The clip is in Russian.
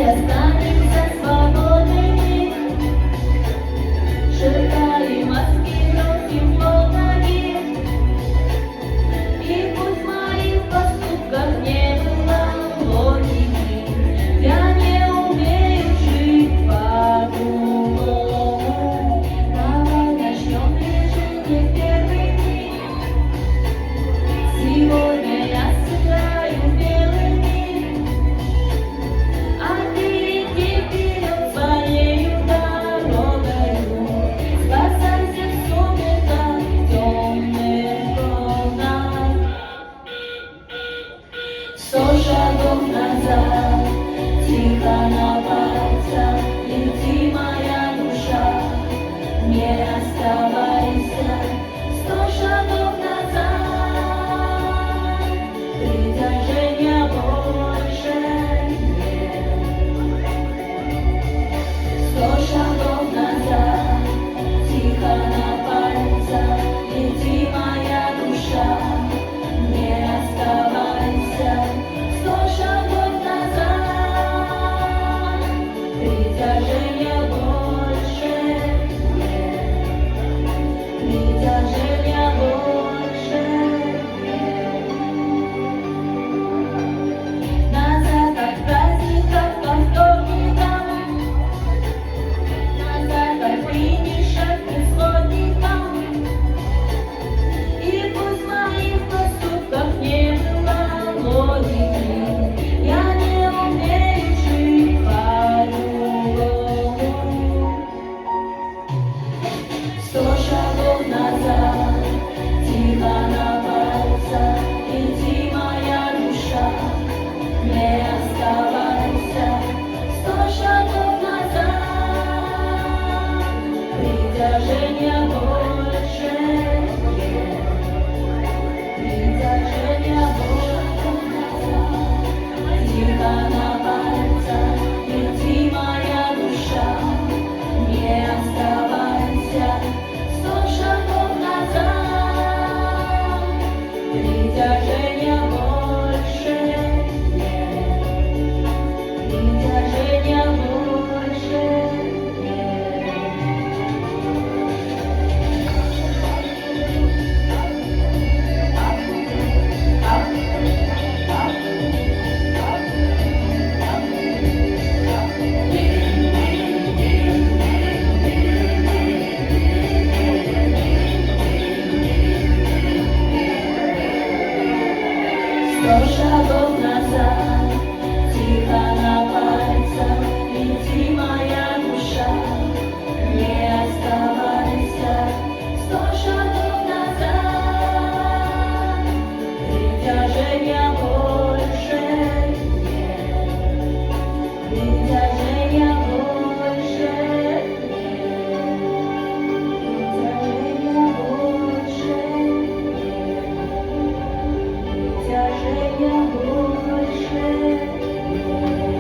останемся свободными. Шептали морские бросим под ноги. И пусть в моих поступках не было логики, я не умею жить по-другому. Давай начнем движение в первый миг. Сегодня я сыграю белый миг, а ты иди вперед своею дорогою. Спасайся в сумерках темных волнах. 100 шагов назад, тихо на пальцах, лети, моя душа, не оставайся. 100 шагов назад, притяжения больше нет. 100 шагов назад, тихо на пальцах, лети, моя душа, не оставайся. 100 шагов назад, притяжения больше нет. Притяжения больше нет. Назад от праздников по вторникам, назад от финиша к исходникам. И пусть в моих поступках не было логики, я не умею жить по-другому. 100 шагов назад, тихо на пальцах, лети, моя душа, не оставайся. 100 шагов назад, притяжения больше нет. Притяжения больше назад, тихо на пальцах, лети, моя душа, не оставайся. 100 шагов назад, притяжения больше нет. Притяжения больше нет. Сто шагов назад, тихо на пальцах, лети, моя душа, не оставайся. 100 шагов назад, притяжения больше нет. Притяжения больше нет. Притяжения больше нет. Притяжения больше нет.